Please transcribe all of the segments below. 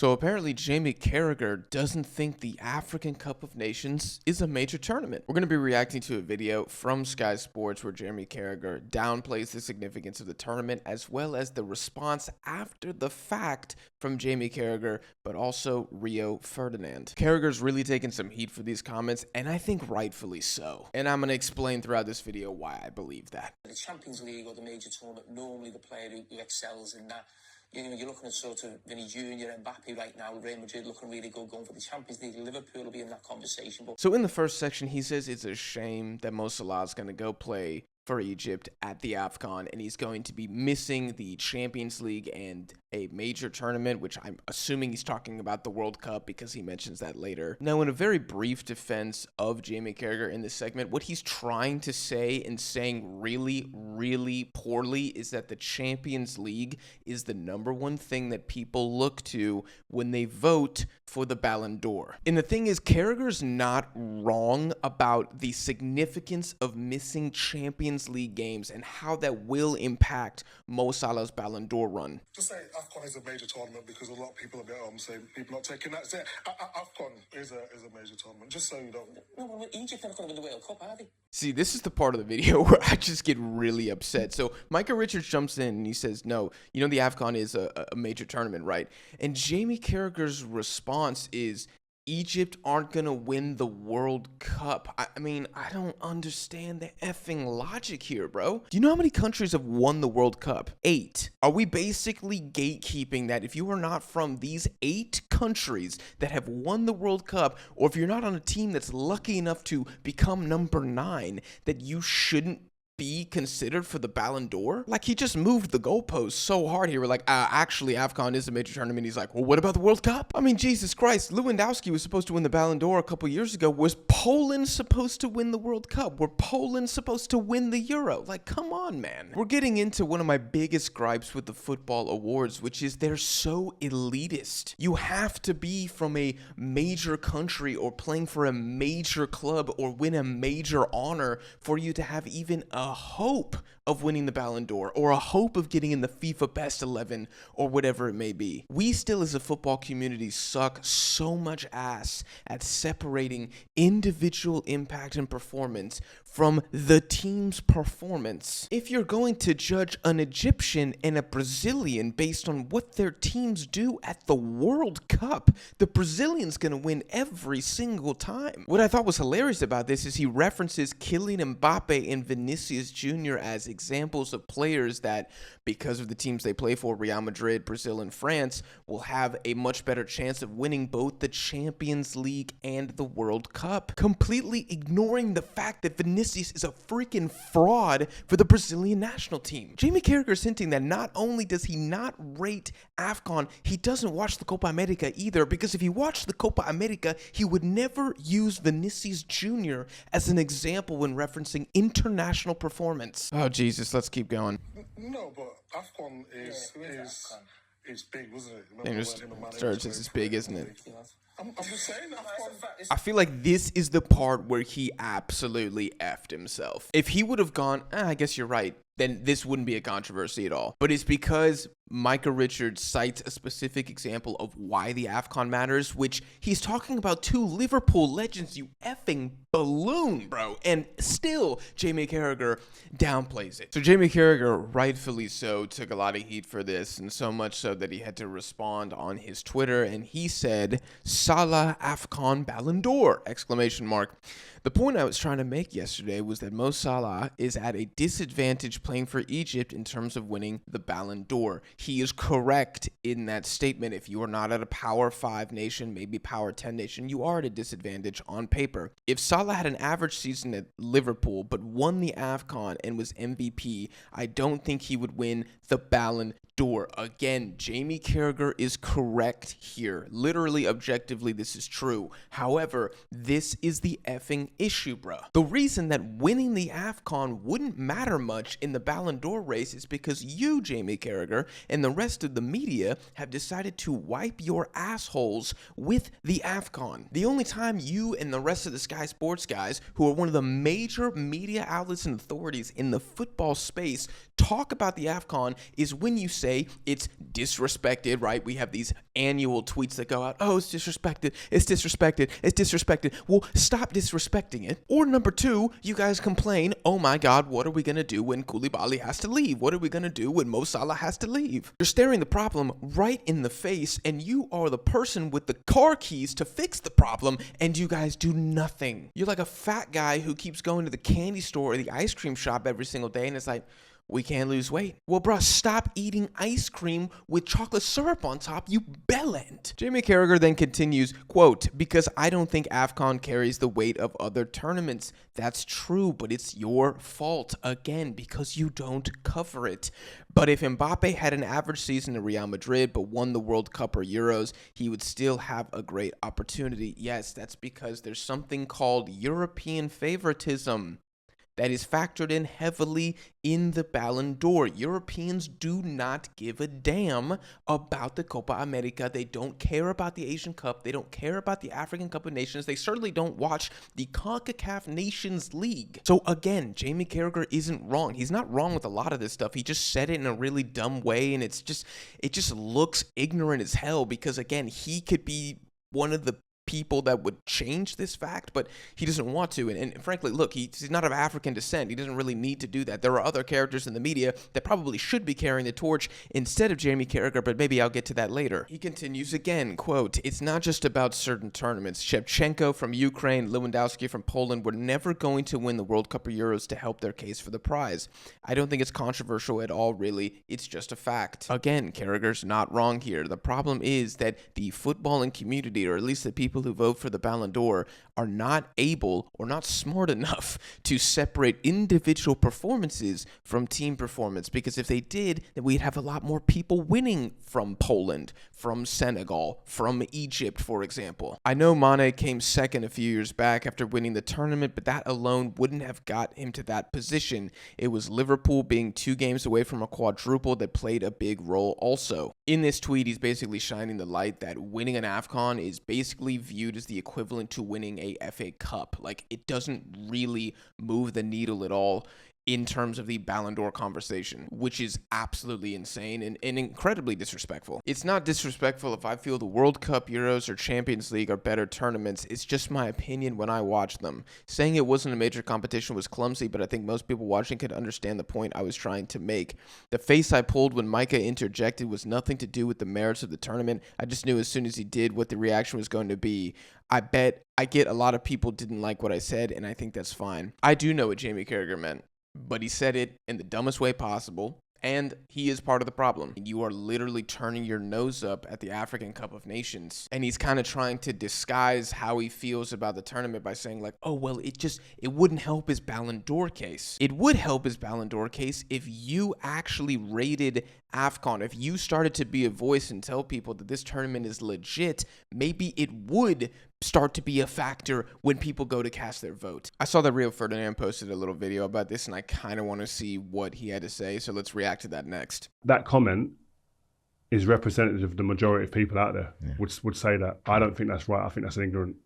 So apparently Jamie Carragher doesn't think the African Cup of Nations is a major tournament. We're going to be reacting to a video from Sky Sports where Jamie Carragher downplays the significance of the tournament as well as the response after the fact from Jamie Carragher, but also Rio Ferdinand. Carragher's really taken some heat for these comments, and I think rightfully so. And I'm going to explain throughout this video why I believe that. The Champions League or the major tournament, normally the player who excels in that. You know, you're looking at sort of Vinny Jr. and Mbappe right now, Real Madrid looking really good, going for the Champions League. Liverpool will be in that conversation. So in the first section, he says it's a shame that Mo Salah is going to go play for Egypt at the Afcon, and he's going to be missing the Champions League and a major tournament, which I'm assuming he's talking about the World Cup because he mentions that later. Now, in a very brief defense of Jamie Carragher in this segment, what he's trying to say and saying really, really poorly is that the Champions League is the #1 thing that people look to when they vote for the Ballon d'Or. And the thing is, Carragher's not wrong about the significance of missing Champions League games and how that will impact Mo Salah's Ballon d'Or run. Just say Afcon is a major tournament because a lot of people are a bit saying people not taking that. Say Afcon is a major tournament, just so you don't. No, well, Egypt are not going to win the World Cup, are they? See, this is the part of the video where I just get really upset. So Micah Richards jumps in and he says, no, you know the Afcon is a major tournament, right? And Jamie Carragher's response is, Egypt aren't going to win the World Cup. I mean, I don't understand the effing logic here, bro. Do you know how many countries have won the World Cup? 8. Are we basically gatekeeping that if you are not from these 8 countries that have won the World Cup, or if you're not on a team that's lucky enough to become number 9, that you shouldn't be considered for the Ballon d'Or? Like, he just moved the goalposts so hard here. We're like, actually, Afcon is a major tournament. He's like, well, what about the World Cup? I mean, Jesus Christ, Lewandowski was supposed to win the Ballon d'Or a couple years ago. Was Poland supposed to win the World Cup? Were Poland supposed to win the Euro? Like, come on, man. We're getting into one of my biggest gripes with the football awards, which is they're so elitist. You have to be from a major country or playing for a major club or win a major honor for you to have even a hope of winning the Ballon d'Or or a hope of getting in the FIFA Best 11 or whatever it may be. We still as a football community suck so much ass at separating individual impact and performance from the team's performance. If you're going to judge an Egyptian and a Brazilian based on what their teams do at the World Cup, the Brazilian's gonna win every single time. What I thought was hilarious about this is he references Kylian Mbappe and Vinicius Jr. as examples of players that, because of the teams they play for, Real Madrid, Brazil, and France, will have a much better chance of winning both the Champions League and the World Cup, completely ignoring the fact that Vinicius is a freaking fraud for the Brazilian national team. Jamie Carragher is hinting that not only does he not rate Afcon, he doesn't watch the Copa America either, because if he watched the Copa America, he would never use Vinicius Jr. as an example when referencing international performance. Oh, Jesus, let's keep going. No, but Afcon is big, wasn't it? It starts as big, isn't it? I'm just saying Afcon. I feel like this is the part where he absolutely effed himself. If he would have gone, I guess you're right, then this wouldn't be a controversy at all. But it's because Micah Richards cites a specific example of why the Afcon matters, which he's talking about 2 Liverpool legends, you effing balloon, bro. And still, Jamie Carragher downplays it. So Jamie Carragher, rightfully so, took a lot of heat for this, and so much so that he had to respond on his Twitter, and he said, Salah Afcon Ballon d'Or, exclamation mark. The point I was trying to make yesterday was that Mo Salah is at a disadvantage playing for Egypt in terms of winning the Ballon d'Or. He is correct in that statement. If you are not at a Power 5 nation, maybe Power 10 nation, you are at a disadvantage on paper. If Salah had an average season at Liverpool but won the Afcon and was MVP, I don't think he would win the Ballon d'Or. Again, Jamie Carragher is correct here. Literally, objectively, this is true. However, this is the effing issue, bro. The reason that winning the Afcon wouldn't matter much in the Ballon d'Or race is because you, Jamie Carragher, and the rest of the media have decided to wipe your assholes with the Afcon. The only time you and the rest of the Sky Sports guys, who are one of the major media outlets and authorities in the football space, talk about the Afcon is when you say it's disrespected, right? We have these annual tweets that go out, oh, it's disrespected, it's disrespected, it's disrespected. Well, stop disrespecting it. Or number two, you guys complain, oh my God, what are we going to do when Koulibaly has to leave? What are we going to do when Mo Salah has to leave? You're staring the problem right in the face, and you are the person with the car keys to fix the problem, and you guys do nothing. You're like a fat guy who keeps going to the candy store or the ice cream shop every single day, and it's like, we can't lose weight. Well, bruh, stop eating ice cream with chocolate syrup on top, you bellend. Jamie Carragher then continues, quote, because I don't think Afcon carries the weight of other tournaments. That's true, but it's your fault, again, because you don't cover it. But if Mbappe had an average season at Real Madrid but won the World Cup or Euros, he would still have a great opportunity. Yes, that's because there's something called European favoritism that is factored in heavily in the Ballon d'Or. Europeans do not give a damn about the Copa America. They don't care about the Asian Cup. They don't care about the African Cup of Nations. They certainly don't watch the CONCACAF Nations League. So again, Jamie Carragher isn't wrong. He's not wrong with a lot of this stuff. He just said it in a really dumb way, and it just looks ignorant as hell because, again, he could be one of the people that would change this fact, but he doesn't want to. And frankly, look, he's not of African descent. He doesn't really need to do that. There are other characters in the media that probably should be carrying the torch instead of Jamie Carragher, but maybe I'll get to that later. He continues again, quote, it's not just about certain tournaments. Shevchenko from Ukraine, Lewandowski from Poland were never going to win the World Cup or Euros to help their case for the prize. I don't think it's controversial at all, really. It's just a fact. Again, Carragher's not wrong here. The problem is that the footballing community, or at least the people who vote for the Ballon d'Or, are not able or not smart enough to separate individual performances from team performance, because if they did, then we'd have a lot more people winning from Poland, from Senegal, from Egypt, for example. I know Mane came second a few years back after winning the tournament, but that alone wouldn't have got him to that position. It was Liverpool being 2 games away from a quadruple that played a big role also. In this tweet, he's basically shining the light that winning an Afcon is basically viewed as the equivalent to winning a FA Cup. Like, it doesn't really move the needle at all in terms of the Ballon d'Or conversation, which is absolutely insane and incredibly disrespectful. It's not disrespectful if I feel the World Cup, Euros, or Champions League are better tournaments. It's just my opinion when I watch them. Saying it wasn't a major competition was clumsy, but I think most people watching could understand the point I was trying to make. The face I pulled when Micah interjected was nothing to do with the merits of the tournament. I just knew as soon as he did what the reaction was going to be. I get a lot of people didn't like what I said, and I think that's fine. I do know what Jamie Carragher meant, but he said it in the dumbest way possible, and he is part of the problem. You are literally turning your nose up at the African Cup of Nations, and he's kind of trying to disguise how he feels about the tournament by saying like, oh, well, it wouldn't help his Ballon d'Or case. It would help his Ballon d'Or case if you actually rated Afcon. If you started to be a voice and tell people that this tournament is legit, maybe it would start to be a factor when people go to cast their vote. I saw that Rio Ferdinand posted a little video about this, and I kind of want to see what he had to say, so let's react to that next. That comment is representative of the majority of people out there, would say that. I don't think that's right. I think that's an ignorant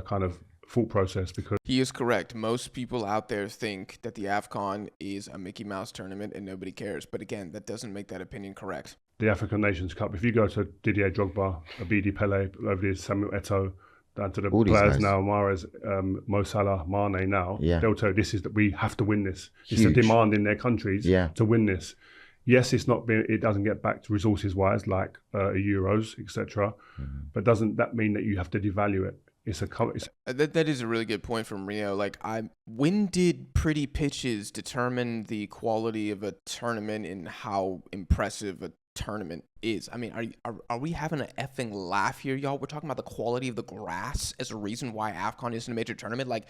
kind of thought process, because he is correct. Most people out there think that the Afcon is a Mickey Mouse tournament and nobody cares. But again, that doesn't make that opinion correct. The African Nations Cup, if you go to Didier Drogba, Abidi Pele, over there, Samuel Eto'o, down to the all players guys now, Mahrez, Mo Salah, Mane now, they'll tell you this is that we have to win this. It's Huge. a demand in their countries to win this. Yes, it doesn't get back to resources wise like Euros, etc. But doesn't that mean that you have to devalue it? That is a really good point from Rio. Like, when did pretty pitches determine the quality of a tournament and how impressive a tournament is? I mean, are we having an effing laugh here, y'all? We're talking about the quality of the grass as a reason why Afcon isn't a major tournament? Like,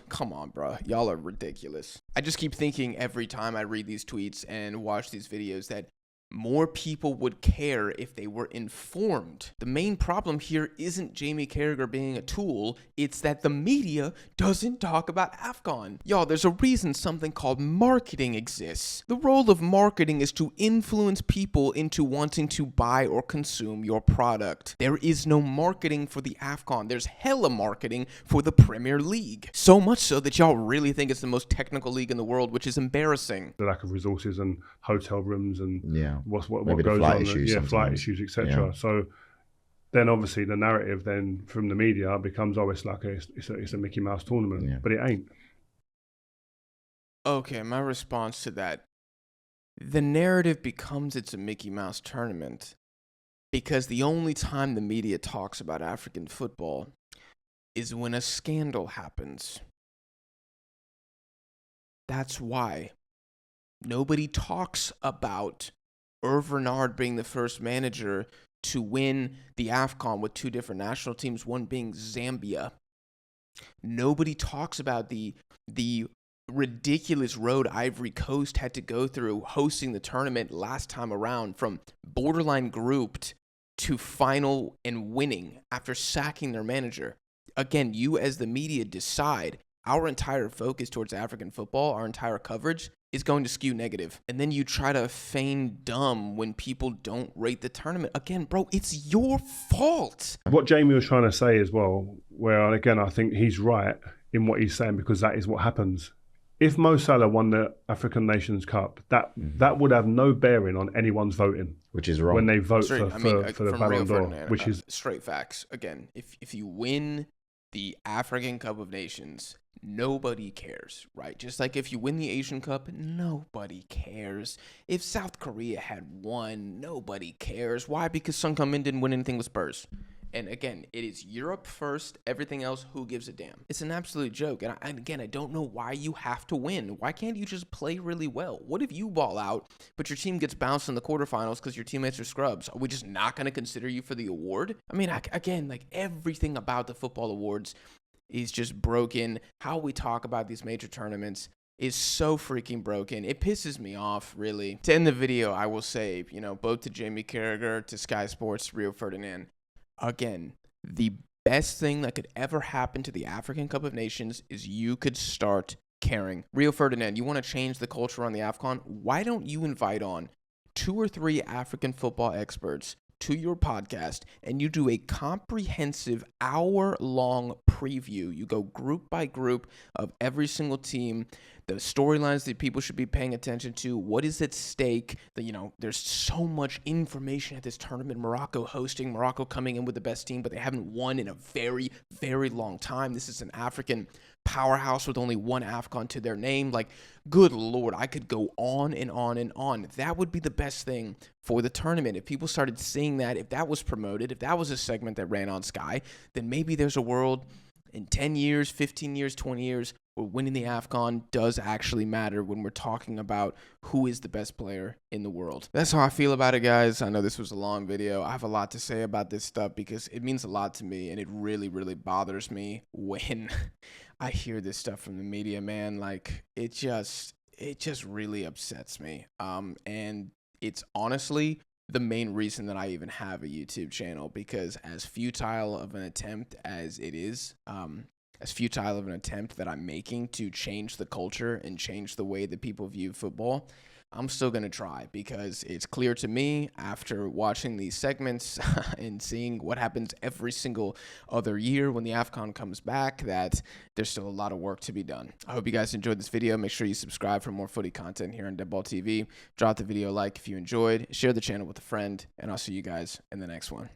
come on, bro. Y'all are ridiculous. I just keep thinking every time I read these tweets and watch these videos that More people would care if they were informed. The main problem here isn't Jamie Carragher being a tool, it's that the media doesn't talk about Afcon. Y'all, there's a reason something called marketing exists. The role of marketing is to influence people into wanting to buy or consume your product. There is no marketing for the Afcon. There's hella marketing for the Premier League. So much so that y'all really think it's the most technical league in the world, which is embarrassing. The lack of resources and hotel rooms and what Maybe goes flight on, issues flight sometimes. issues, etc. Yeah. So then obviously the narrative then from the media becomes, oh, it's like it's a Mickey Mouse tournament, but it ain't. Okay, my response to that, the narrative becomes it's a Mickey Mouse tournament because the only time the media talks about African football is when a scandal happens. That's why nobody talks about Ferdinand being the first manager to win the Afcon with two different national teams, one being Zambia. Nobody talks about the ridiculous road Ivory Coast had to go through hosting the tournament last time around, from borderline grouped to final and winning after sacking their manager. Again, you as the media decide our entire focus towards African football, our entire coverage is going to skew negative. And then you try to feign dumb when people don't rate the tournament. Again, bro, it's your fault. What Jamie was trying to say as well, where again, I think he's right in what he's saying, because that is what happens. If Mo Salah won the African Nations Cup, that would have no bearing on anyone's voting. Which is wrong. When they vote for the from Ballon Rio d'Or, Ferdinand, which is straight facts. Again, if you win the African Cup of Nations, nobody cares, right? Just like if you win the Asian Cup, nobody cares. If South Korea had won, nobody cares. Why? Because Son Heung-min didn't win anything with Spurs. And again, it is Europe first, everything else, who gives a damn? It's an absolute joke. And again, I don't know why you have to win. Why can't you just play really well? What if you ball out, but your team gets bounced in the quarterfinals because your teammates are scrubs? Are we just not going to consider you for the award? I mean, again, like everything about the football awards is just broken. How we talk about these major tournaments is so freaking broken. It pisses me off, really. To end the video, I will say, both to Jamie Carragher, to Sky Sports, Rio Ferdinand, again, the best thing that could ever happen to the African Cup of Nations is you could start caring. Rio Ferdinand, you want to change the culture on the Afcon? Why don't you invite on 2 or 3 African football experts to your podcast and you do a comprehensive hour-long preview? You go group by group of every single team, the storylines that people should be paying attention to, what is at stake. There's so much information at this tournament. Morocco hosting, Morocco coming in with the best team, but they haven't won in a very, very long time. This is an African powerhouse with only one Afcon to their name. Like, good Lord, I could go on and on and on. That would be the best thing for the tournament. If people started seeing that, if that was promoted, if that was a segment that ran on Sky, then maybe there's a world in 10 years, 15 years, 20 years, where winning the Afcon does actually matter when we're talking about who is the best player in the world. That's how I feel about it, guys. I know this was a long video. I have a lot to say about this stuff because it means a lot to me, and it really, really bothers me when I hear this stuff from the media, man. Like, it just really upsets me. And it's honestly the main reason that I even have a YouTube channel, because as futile of an attempt as it is, as futile of an attempt that I'm making to change the culture and change the way that people view football, I'm still going to try, because it's clear to me after watching these segments and seeing what happens every single other year when the Afcon comes back that there's still a lot of work to be done. I hope you guys enjoyed this video. Make sure you subscribe for more footy content here on Deadball TV. Drop the video a like if you enjoyed. Share the channel with a friend, and I'll see you guys in the next one.